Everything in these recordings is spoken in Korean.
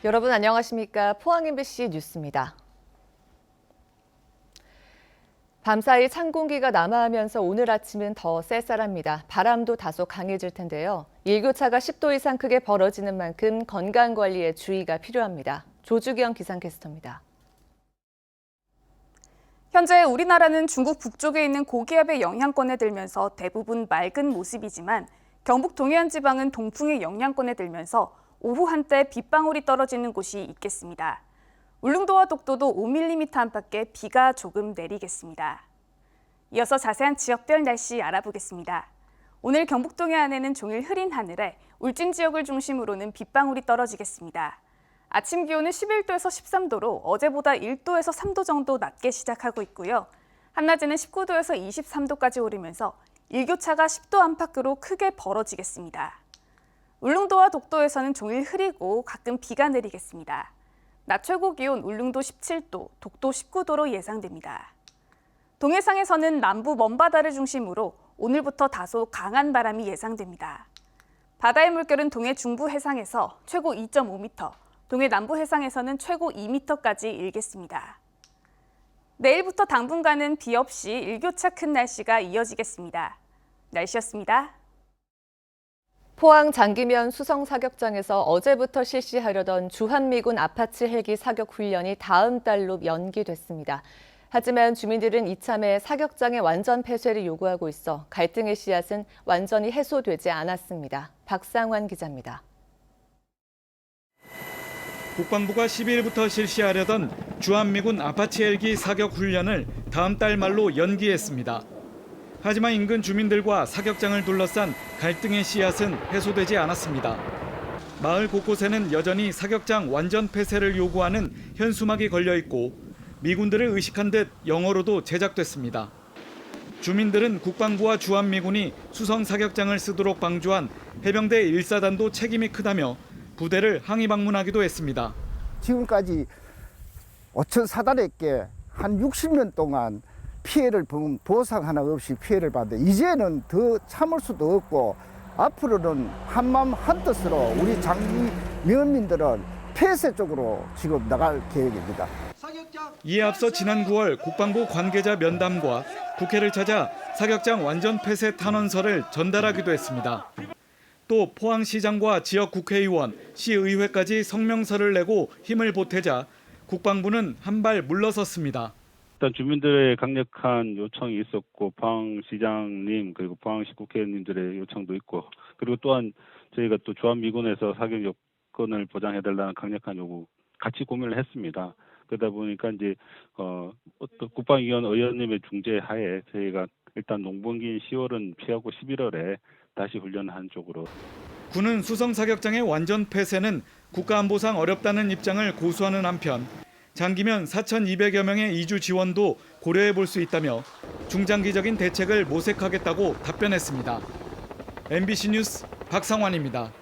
여러분 안녕하십니까? 포항 MBC 뉴스입니다. 밤사이 찬 공기가 남하하면서 오늘 아침은 더 쌀쌀합니다. 바람도 다소 강해질 텐데요. 일교차가 10도 이상 크게 벌어지는 만큼 건강관리에 주의가 필요합니다. 조주경 기상캐스터입니다. 현재 우리나라는 중국 북쪽에 있는 고기압의 영향권에 들면서 대부분 맑은 모습이지만 경북 동해안 지방은 동풍의 영향권에 들면서 오후 한때 빗방울이 떨어지는 곳이 있겠습니다. 울릉도와 독도도 5mm 안팎의 비가 조금 내리겠습니다. 이어서 자세한 지역별 날씨 알아보겠습니다. 오늘 경북 동해안에는 종일 흐린 하늘에 울진 지역을 중심으로는 빗방울이 떨어지겠습니다. 아침 기온은 11도에서 13도로 어제보다 1도에서 3도 정도 낮게 시작하고 있고요. 한낮에는 19도에서 23도까지 오르면서 일교차가 10도 안팎으로 크게 벌어지겠습니다. 울릉도와 독도에서는 종일 흐리고 가끔 비가 내리겠습니다. 낮 최고 기온 울릉도 17도, 독도 19도로 예상됩니다. 동해상에서는 남부 먼바다를 중심으로 오늘부터 다소 강한 바람이 예상됩니다. 바다의 물결은 동해 중부 해상에서 최고 2.5m, 동해 남부 해상에서는 최고 2m까지 일겠습니다. 내일부터 당분간은 비 없이 일교차 큰 날씨가 이어지겠습니다. 날씨였습니다. 포항 장기면 수성 사격장에서 어제부터 실시하려던 주한미군 아파치 헬기 사격 훈련이 다음 달로 연기됐습니다. 하지만 주민들은 이참에 사격장의 완전 폐쇄를 요구하고 있어 갈등의 씨앗은 완전히 해소되지 않았습니다. 박상환 기자입니다. 국방부가 12일부터 실시하려던 주한미군 아파치 헬기 사격 훈련을 다음 달 말로 연기했습니다. 하지만 인근 주민들과 사격장을 둘러싼 갈등의 씨앗은 해소되지 않았습니다. 마을 곳곳에는 여전히 사격장 완전 폐쇄를 요구하는 현수막이 걸려 있고 미군들을 의식한 듯 영어로도 제작됐습니다. 주민들은 국방부와 주한미군이 수성 사격장을 쓰도록 방조한 해병대 1사단도 책임이 크다며 부대를 항의 방문하기도 했습니다. 지금까지 5천 사단에게 한 60년 동안 피해를 본 보상 하나 없이 피해를 받는데 이제는 더 참을 수도 없고 앞으로는 한마음 한뜻으로 우리 장기 면민들은 폐쇄 쪽으로 지금 나갈 계획입니다. 이에 앞서 지난 9월 국방부 관계자 면담과 국회를 찾아 사격장 완전 폐쇄 탄원서를 전달하기도 했습니다. 또 포항시장과 지역 국회의원, 시의회까지 성명서를 내고 힘을 보태자 국방부는 한 발 물러섰습니다. 일단 주민들의 강력한 요청이 있었고 포항시장님 그리고 포항시 국회의원님들의 요청도 있고 그리고 또한 저희가 또 주한미군에서 사격 여건을 보장해달라는 강력한 요구 같이 고민을 했습니다. 그러다 보니까 이제 어떤 국방위원 의원님의 중재하에 저희가 일단 농번기인 10월은 피하고 11월에 다시 훈련한 쪽으로. 군은 수성 사격장의 완전 폐쇄는 국가안보상 어렵다는 입장을 고수하는 한편 장기면 4,200여 명의 이주 지원도 고려해 볼 수 있다며 중장기적인 대책을 모색하겠다고 답변했습니다. MBC 뉴스 박상환입니다.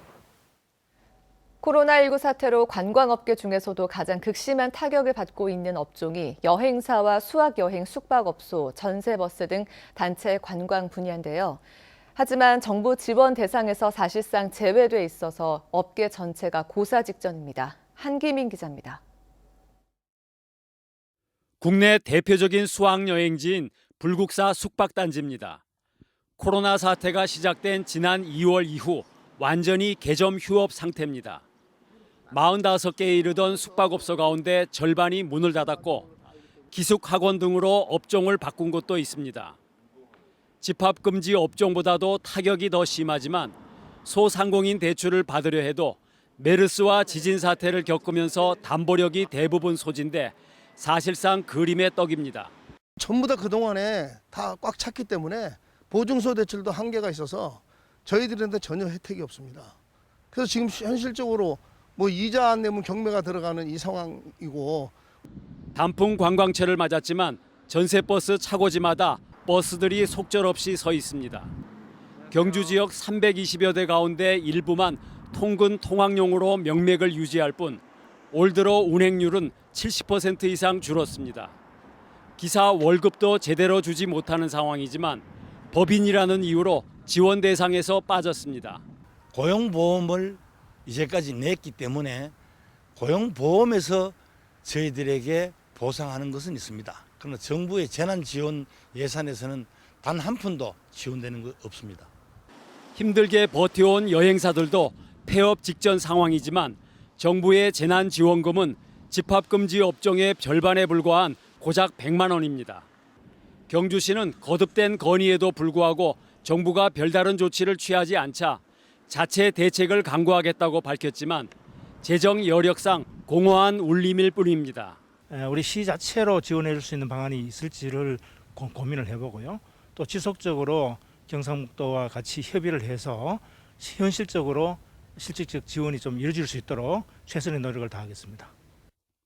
코로나19 사태로 관광업계 중에서도 가장 극심한 타격을 받고 있는 업종이 여행사와 수학여행 숙박업소, 전세버스 등 단체 관광 분야인데요. 하지만 정부 지원 대상에서 사실상 제외돼 있어서 업계 전체가 고사 직전입니다. 한기민 기자입니다. 국내 대표적인 수학여행지인 불국사 숙박단지입니다. 코로나 사태가 시작된 지난 2월 이후 완전히 개점 휴업 상태입니다. 45개에 이르던 숙박업소 가운데 절반이 문을 닫았고 기숙학원 등으로 업종을 바꾼 곳도 있습니다. 집합금지 업종보다도 타격이 더 심하지만 소상공인 대출을 받으려 해도 메르스와 지진 사태를 겪으면서 담보력이 대부분 소진돼 사실상 그림의 떡입니다. 전부 다 그동안에 다 꽉 찼기 때문에 보증서 대출도 한계가 있어서 저희들한테 전혀 혜택이 없습니다. 그래서 지금 현실적으로 뭐 이자 안 내면 경매가 들어가는 이 상황이고. 단풍 관광철을 맞았지만 전세버스 차고지마다 버스들이 속절없이 서 있습니다. 경주 지역 320여 대 가운데 일부만 통근 통학용으로 명맥을 유지할 뿐 올 들어 운행률은 70% 이상 줄었습니다. 기사 월급도 제대로 주지 못하는 상황이지만 법인이라는 이유로 지원 대상에서 빠졌습니다. 고용보험을 이제까지 냈기 때문에 고용보험에서 저희들에게 보상하는 것은 있습니다. 그러나 정부의 재난지원 예산에서는 단 한 푼도 지원되는 것 없습니다. 힘들게 버텨온 여행사들도 폐업 직전 상황이지만 정부의 재난지원금은 집합금지 업종의 별반에 불과한 고작 100만 원입니다. 경주시는 거듭된 건의에도 불구하고 정부가 별다른 조치를 취하지 않자 자체 대책을 강구하겠다고 밝혔지만 재정 여력상 공허한 울림일 뿐입니다. 우리 시 자체로 지원해 줄 수 있는 방안이 있을지를 고민을 해보고요. 또 지속적으로 경상북도와 같이 협의를 해서 현실적으로 실질적 지원이 좀 이루어질 수 있도록 최선의 노력을 다하겠습니다.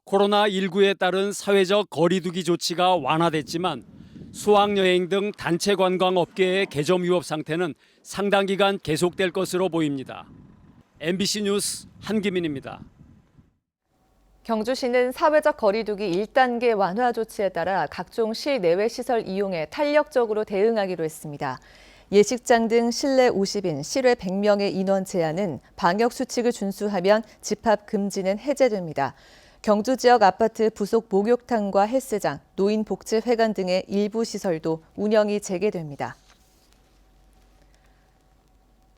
코로나19에 따른 사회적 거리두기 조치가 완화됐지만 수학여행 등 단체 관광 업계의 개점 위협 상태는 상당 기간 계속될 것으로 보입니다. MBC 뉴스 한기민입니다. 경주시는 사회적 거리두기 1단계 완화 조치에 따라 각종 실내외 시설 이용에 탄력적으로 대응하기로 했습니다. 예식장 등 실내 50인, 실외 100명의 인원 제한은 방역 수칙을 준수하면 집합 금지는 해제됩니다. 경주 지역 아파트 부속 목욕탕과 헬스장, 노인복지회관 등의 일부 시설도 운영이 재개됩니다.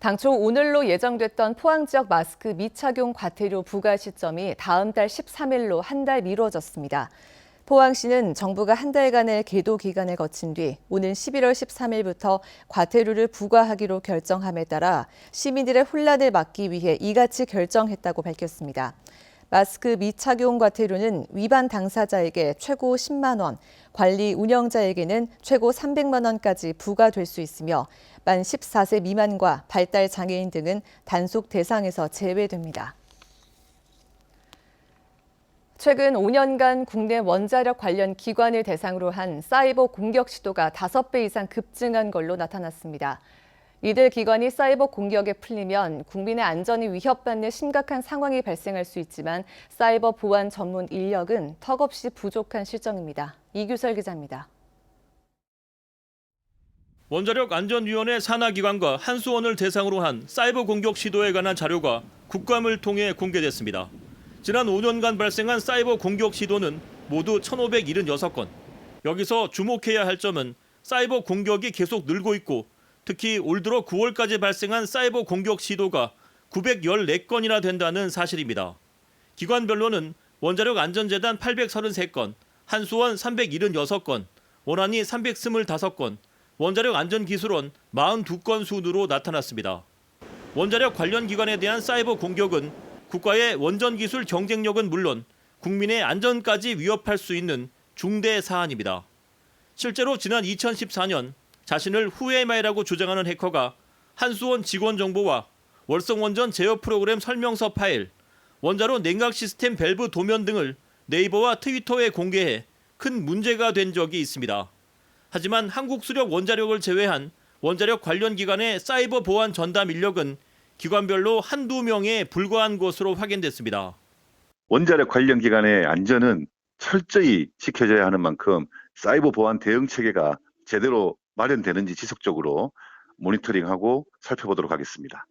당초 오늘로 예정됐던 포항 지역 마스크 미착용 과태료 부과 시점이 다음 달 13일로 한 달 미뤄졌습니다. 포항시는 정부가 한 달간의 계도 기간을 거친 뒤 오는 11월 13일부터 과태료를 부과하기로 결정함에 따라 시민들의 혼란을 막기 위해 이같이 결정했다고 밝혔습니다. 마스크 미착용 과태료는 위반 당사자에게 최고 10만 원, 관리 운영자에게는 최고 300만 원까지 부과될 수 있으며 만 14세 미만과 발달 장애인 등은 단속 대상에서 제외됩니다. 최근 5년간 국내 원자력 관련 기관을 대상으로 한 사이버 공격 시도가 5배 이상 급증한 걸로 나타났습니다. 이들 기관이 사이버 공격에 풀리면 국민의 안전이 위협받는 심각한 상황이 발생할 수 있지만 사이버 보안 전문 인력은 턱없이 부족한 실정입니다. 이규설 기자입니다. 원자력안전위원회 산하기관과 한수원을 대상으로 한 사이버 공격 시도에 관한 자료가 국감을 통해 공개됐습니다. 지난 5년간 발생한 사이버 공격 시도는 모두 1,576건. 여기서 주목해야 할 점은 사이버 공격이 계속 늘고 있고 특히 올 들어 9월까지 발생한 사이버 공격 시도가 914건이나 된다는 사실입니다. 기관별로는 원자력안전재단 833건, 한수원 376건, 원안이 325건, 원자력안전기술원 42건 순으로 나타났습니다. 원자력 관련 기관에 대한 사이버 공격은 국가의 원전기술 경쟁력은 물론 국민의 안전까지 위협할 수 있는 중대 사안입니다. 실제로 지난 2014년 자신을 후에마이라고 주장하는 해커가 한수원 직원 정보와 월성원전 제어 프로그램 설명서 파일, 원자로 냉각 시스템 밸브 도면 등을 네이버와 트위터에 공개해 큰 문제가 된 적이 있습니다. 하지만 한국수력원자력을 제외한 원자력 관련 기관의 사이버 보안 전담 인력은 기관별로 한두 명에 불과한 것으로 확인됐습니다. 원자력 관련 기관의 안전은 철저히 지켜져야 하는 만큼 사이버 보안 대응 체계가 제대로 마련되는지 지속적으로 모니터링하고 살펴보도록 하겠습니다.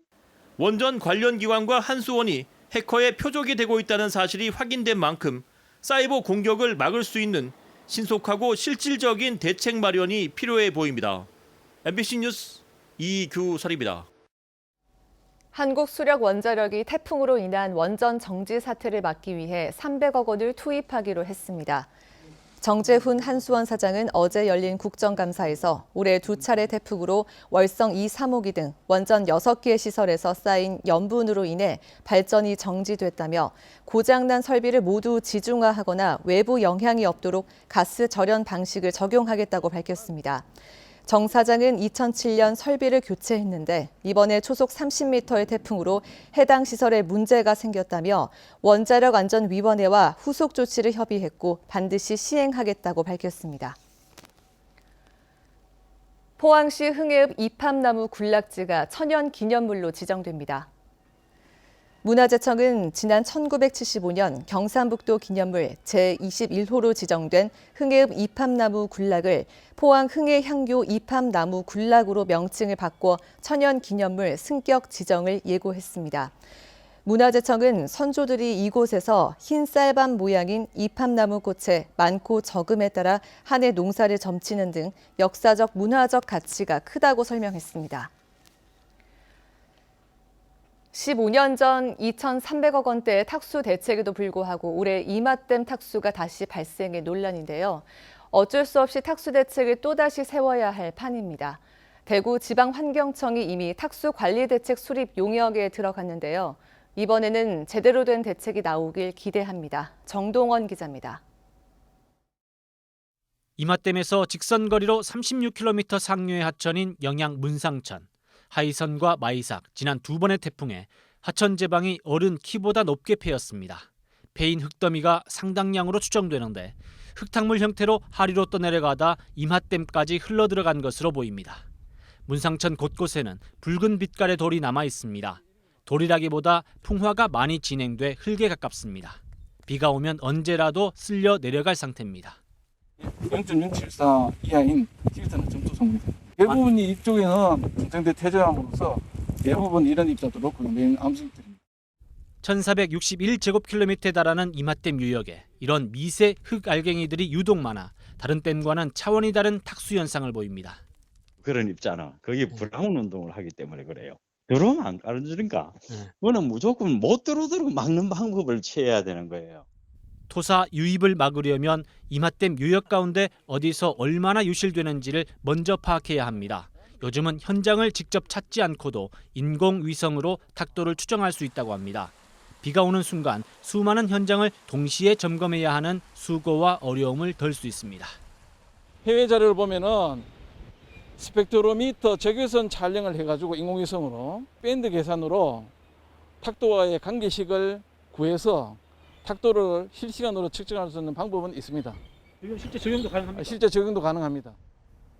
원전 관련 기관과 한수원이 해커의 표적이 되고 있다는 사실이 확인된 만큼 사이버 공격을 막을 수 있는 신속하고 실질적인 대책 마련이 필요해 보입니다. MBC 뉴스 이규설입니다. 한국수력원자력이 태풍으로 인한 원전 정지 사태를 막기 위해 300억 원을 투입하기로 했습니다. 정재훈 한수원 사장은 어제 열린 국정감사에서 올해 2차례 태풍으로 월성 2, 3호기 등 원전 6개의 시설에서 쌓인 염분으로 인해 발전이 정지됐다며 고장난 설비를 모두 지중화하거나 외부 영향이 없도록 가스 절연 방식을 적용하겠다고 밝혔습니다. 정 사장은 2007년 설비를 교체했는데 이번에 초속 30m의 태풍으로 해당 시설에 문제가 생겼다며 원자력안전위원회와 후속 조치를 협의했고 반드시 시행하겠다고 밝혔습니다. 포항시 흥해읍 이팝나무 군락지가 천연기념물로 지정됩니다. 문화재청은 지난 1975년 경상북도 기념물 제21호로 지정된 흥해읍 이팝나무 군락을 포항 흥해향교 이팝나무 군락으로 명칭을 바꿔 천연기념물 승격 지정을 예고했습니다. 문화재청은 선조들이 이곳에서 흰 쌀밥 모양인 이팝나무 꽃의 많고 적음에 따라 한 해 농사를 점치는 등 역사적 문화적 가치가 크다고 설명했습니다. 15년 전 2,300억 원대의 탁수 대책에도 불구하고 올해 이맛댐 탁수가 다시 발생해 논란인데요. 어쩔 수 없이 탁수 대책을 또다시 세워야 할 판입니다. 대구지방환경청이 이미 탁수 관리 대책 수립 용역에 들어갔는데요. 이번에는 제대로 된 대책이 나오길 기대합니다. 정동원 기자입니다. 이맛댐에서 직선거리로 36km 상류의 하천인 영양 문상천. 하이선과 마이삭, 지난 두 번의 태풍에 하천 제방이 어른 키보다 높게 패였습니다. 패인 흙더미가 상당량으로 추정되는데 흙탕물 형태로 하리로 떠내려가다 이맛댐까지 흘러들어간 것으로 보입니다. 문상천 곳곳에는 붉은 빛깔의 돌이 남아 있습니다. 돌이라기보다 풍화가 많이 진행돼 흙에 가깝습니다. 비가 오면 언제라도 쓸려 내려갈 상태입니다. 0.074 이하인 티베트는 점토성입니다. 대부분이 이쪽에는 중생대 퇴저함으로써 대부분 이런 입자도 높고 매일 암석들입니다. 1461제곱킬로미터에 달하는 이맛댐 유역에 이런 미세 흙알갱이들이 유독 많아 다른 댐과는 차원이 다른 탁수 현상을 보입니다. 그런 입자는 거기 브라운 운동을 하기 때문에 그래요. 들어오면 안 깔아주니까 그거는 무조건 못 들어오도록 막는 방법을 취해야 되는 거예요. 토사 유입을 막으려면 이맛댐 유역 가운데 어디서 얼마나 유실되는지를 먼저 파악해야 합니다. 요즘은 현장을 직접 찾지 않고도 인공위성으로 탁도를 추정할 수 있다고 합니다. 비가 오는 순간 수많은 현장을 동시에 점검해야 하는 수고와 어려움을 덜 수 있습니다. 해외 자료를 보면은 스펙트로미터 적외선 촬영을 해가지고 인공위성으로 밴드 계산으로 탁도와의 관계식을 구해서 탁도를 실시간으로 측정할 수 있는 방법은 있습니다. 실제 적용도 가능합니다. 실제 적용도 가능합니다.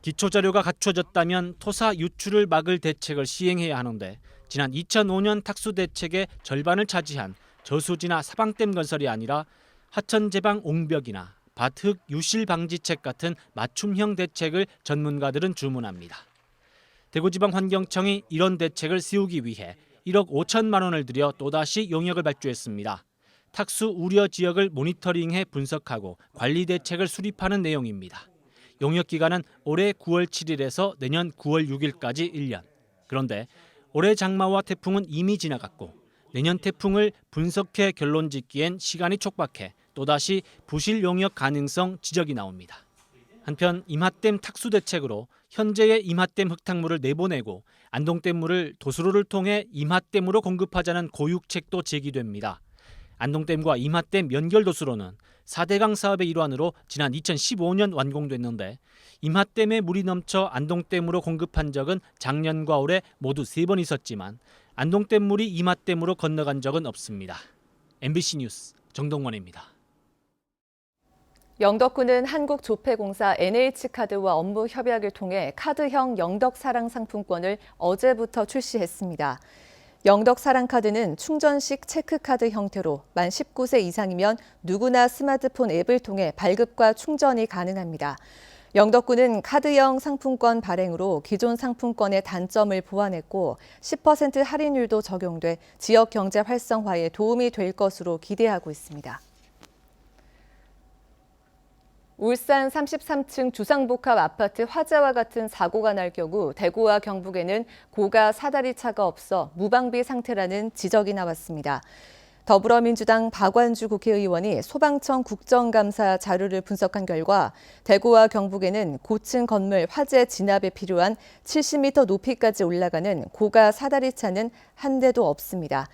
기초 자료가 갖춰졌다면 토사 유출을 막을 대책을 시행해야 하는데 지난 2005년 탁수 대책의 절반을 차지한 저수지나 사방댐 건설이 아니라 하천 제방 옹벽이나 밭흙 유실 방지책 같은 맞춤형 대책을 전문가들은 주문합니다. 대구지방환경청이 이런 대책을 세우기 위해 1억 5천만 원을 들여 또다시 용역을 발주했습니다. 탁수 우려 지역을 모니터링해 분석하고 관리 대책을 수립하는 내용입니다. 용역 기간은 올해 9월 7일에서 내년 9월 6일까지 1년. 그런데 올해 장마와 태풍은 이미 지나갔고 내년 태풍을 분석해 결론 짓기엔 시간이 촉박해 또다시 부실 용역 가능성 지적이 나옵니다. 한편 이맛댐 탁수 대책으로 현재의 이맛댐 흙탕물을 내보내고 안동댐물을 도수로를 통해 이맛댐으로 공급하자는 고육책도 제기됩니다. 안동댐과 이맛댐 연결 도수로는 4대강 사업의 일환으로 지난 2015년 완공됐는데 이맛댐에 물이 넘쳐 안동댐으로 공급한 적은 작년과 올해 모두 3번 있었지만 안동댐 물이 이맛댐으로 건너간 적은 없습니다. MBC 뉴스 정동원입니다. 영덕군은 한국조폐공사 NH카드와 업무 협약을 통해 카드형 영덕사랑 상품권을 어제부터 출시했습니다. 영덕사랑카드는 충전식 체크카드 형태로 만 19세 이상이면 누구나 스마트폰 앱을 통해 발급과 충전이 가능합니다. 영덕군은 카드형 상품권 발행으로 기존 상품권의 단점을 보완했고 10% 할인율도 적용돼 지역 경제 활성화에 도움이 될 것으로 기대하고 있습니다. 울산 33층 주상복합 아파트 화재와 같은 사고가 날 경우 대구와 경북에는 고가 사다리차가 없어 무방비 상태라는 지적이 나왔습니다. 더불어민주당 박완주 국회의원이 소방청 국정감사 자료를 분석한 결과 대구와 경북에는 고층 건물 화재 진압에 필요한 70m 높이까지 올라가는 고가 사다리차는 한 대도 없습니다.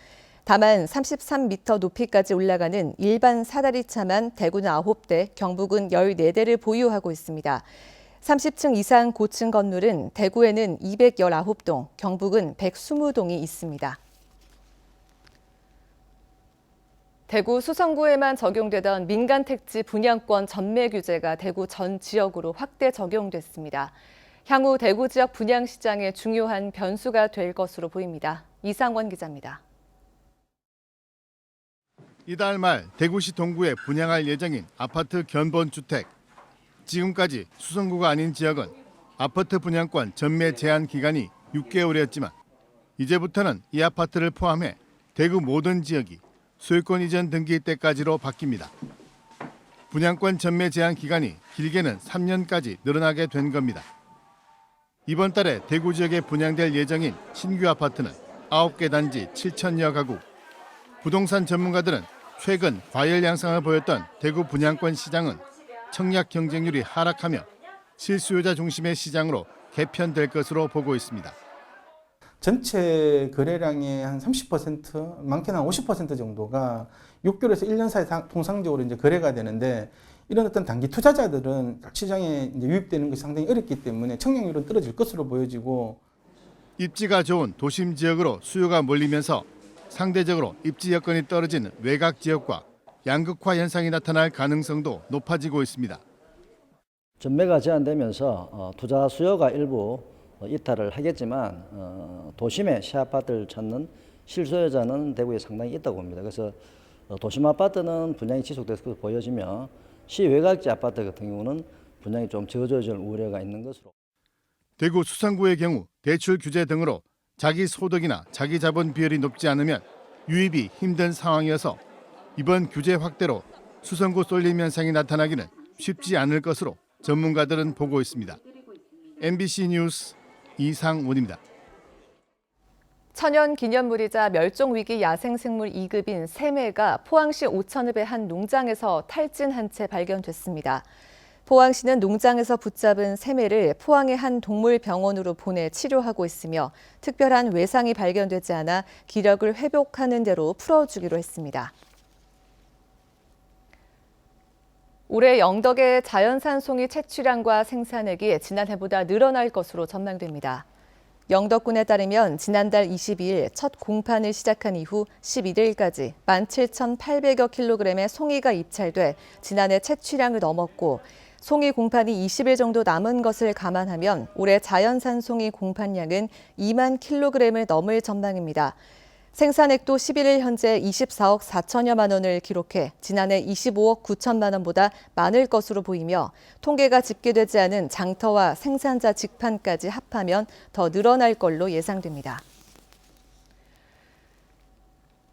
다만 33m 높이까지 올라가는 일반 사다리차만 대구는 9대, 경북은 14대를 보유하고 있습니다. 30층 이상 고층 건물은 대구에는 219동, 경북은 120동이 있습니다. 대구 수성구에만 적용되던 민간 택지 분양권 전매 규제가 대구 전 지역으로 확대 적용됐습니다. 향후 대구 지역 분양 시장에 중요한 변수가 될 것으로 보입니다. 이상원 기자입니다. 이달 말 대구시 동구에 분양할 예정인 아파트 견본주택. 지금까지 수성구가 아닌 지역은 아파트 분양권 전매 제한 기간이 6개월이었지만 이제부터는 이 아파트를 포함해 대구 모든 지역이 소유권 이전 등기 때까지로 바뀝니다. 분양권 전매 제한 기간이 길게는 3년까지 늘어나게 된 겁니다. 이번 달에 대구 지역에 분양될 예정인 신규 아파트는 9개 단지 7천여 가구. 부동산 전문가들은 최근 과열 양상을 보였던 대구 분양권 시장은 청약 경쟁률이 하락하며 실수요자 중심의 시장으로 개편될 것으로 보고 있습니다. 전체 거래량의 한 30%, 많게는 한 50% 정도가 6개월에서 1년 사이 통상적으로 이제 거래가 되는데, 이런 어떤 단기 투자자들은 시장에 이제 유입되는 것이 상당히 어렵기 때문에 청약률은 떨어질 것으로 보여지고, 입지가 좋은 도심 지역으로 수요가 몰리면서 상대적으로 입지 여건이 떨어진 외곽 지역과 양극화 현상이 나타날 가능성도 높아지고 있습니다. 전매가 제한되면서 투자 수요가 일부 이탈을 하겠지만 도심에 새 아파트를 찾는 실소유자는 대구에 상당히 있다고 봅니다. 그래서 도심 아파트는 분양이 지속돼서 보여지며 시외곽지 아파트 같은 경우는 분양이 좀 저조해질 우려가 있는 것으로. 대구 수성구의 경우 대출 규제 등으로 자기 소득이나 자기 자본 비율이 높지 않으면 유입이 힘든 상황이어서 이번 규제 확대로 수성구 쏠림 현상이 나타나기는 쉽지 않을 것으로 전문가들은 보고 있습니다. MBC 뉴스 이상훈입니다. 천연 기념물이자 멸종위기 야생생물 2급인 새매가 포항시 오천읍의 한 농장에서 탈진한 채 발견됐습니다. 포항시는 농장에서 붙잡은 새매를 포항의 한 동물병원으로 보내 치료하고 있으며 특별한 외상이 발견되지 않아 기력을 회복하는 대로 풀어주기로 했습니다. 올해 영덕의 자연산 송이 채취량과 생산액이 지난해보다 늘어날 것으로 전망됩니다. 영덕군에 따르면 지난달 22일 첫 공판을 시작한 이후 11일까지 17,800여 킬로그램의 송이가 입찰돼 지난해 채취량을 넘었고, 송이 공판이 20일 정도 남은 것을 감안하면 올해 자연산 송이 공판량은 2만 킬로그램을 넘을 전망입니다. 생산액도 11일 현재 24억 4천여만 원을 기록해 지난해 25억 9천만 원보다 많을 것으로 보이며, 통계가 집계되지 않은 장터와 생산자 직판까지 합하면 더 늘어날 걸로 예상됩니다.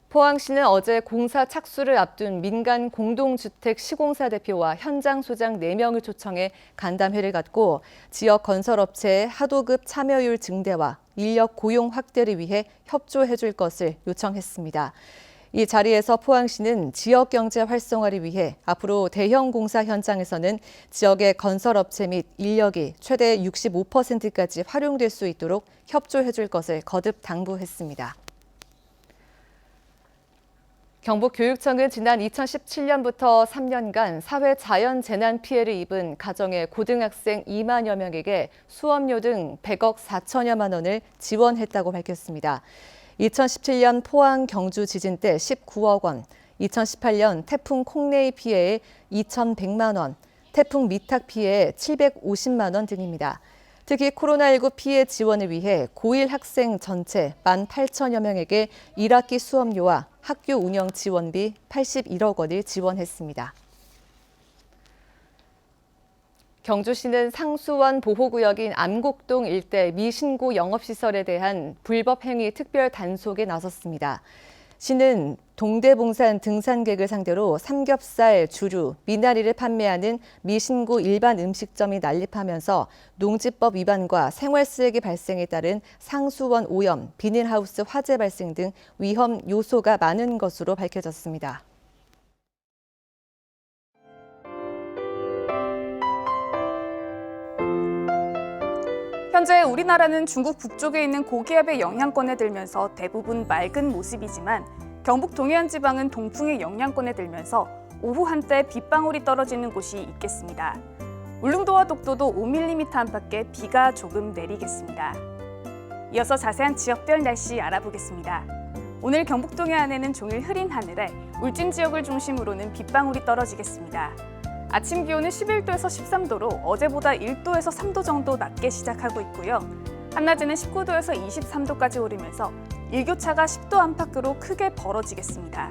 포항시는 어제 공사 착수를 앞둔 민간 공동주택 시공사 대표와 현장 소장 4명을 초청해 간담회를 갖고 지역 건설업체의 하도급 참여율 증대와 인력 고용 확대를 위해 협조해 줄 것을 요청했습니다. 이 자리에서 포항시는 지역 경제 활성화를 위해 앞으로 대형 공사 현장에서는 지역의 건설업체 및 인력이 최대 65%까지 활용될 수 있도록 협조해 줄 것을 거듭 당부했습니다. 경북교육청은 지난 2017년부터 3년간 사회 자연 재난 피해를 입은 가정의 고등학생 2만여 명에게 수업료 등 100억 4천여만 원을 지원했다고 밝혔습니다. 2017년 포항 경주 지진 때 19억 원, 2018년 태풍 콩레이 피해에 2,100만 원, 태풍 미탁 피해에 750만 원 등입니다. 특히 코로나19 피해 지원을 위해 고1 학생 전체 18,000여 명에게 1학기 수업료와 학교 운영 지원비 81억 원을 지원했습니다. 경주시는 상수원 보호구역인 암곡동 일대 미신고 영업시설에 대한 불법 행위 특별 단속에 나섰습니다. 시는 동대봉산 등산객을 상대로 삼겹살, 주류, 미나리를 판매하는 미신고 일반 음식점이 난립하면서 농지법 위반과 생활 쓰레기 발생에 따른 상수원 오염, 비닐하우스 화재 발생 등 위험 요소가 많은 것으로 밝혀졌습니다. 현재 우리나라는 중국 북쪽에 있는 고기압의 영향권에 들면서 대부분 맑은 모습이지만 경북 동해안 지방은 동풍의 영향권에 들면서 오후 한때 빗방울이 떨어지는 곳이 있겠습니다. 울릉도와 독도도 5mm 안팎의 비가 조금 내리겠습니다. 이어서 자세한 지역별 날씨 알아보겠습니다. 오늘 경북 동해안에는 종일 흐린 하늘에 울진 지역을 중심으로는 빗방울이 떨어지겠습니다. 아침 기온은 11도에서 13도로 어제보다 1도에서 3도 정도 낮게 시작하고 있고요. 한낮에는 19도에서 23도까지 오르면서 일교차가 10도 안팎으로 크게 벌어지겠습니다.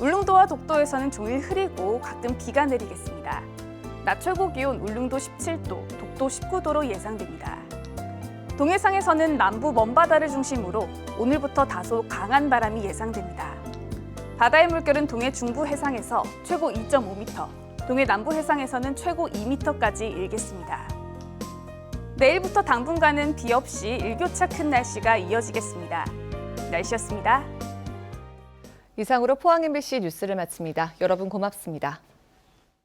울릉도와 독도에서는 종일 흐리고 가끔 비가 내리겠습니다. 낮 최고 기온 울릉도 17도, 독도 19도로 예상됩니다. 동해상에서는 남부 먼바다를 중심으로 오늘부터 다소 강한 바람이 예상됩니다. 바다의 물결은 동해 중부 해상에서 최고 2.5m, 동해 남부 해상에서는 최고 2m까지 일겠습니다. 내일부터 당분간은 비 없이 일교차 큰 날씨가 이어지겠습니다. 날씨였습니다. 이상으로 포항 MBC 뉴스를 마칩니다. 여러분 고맙습니다.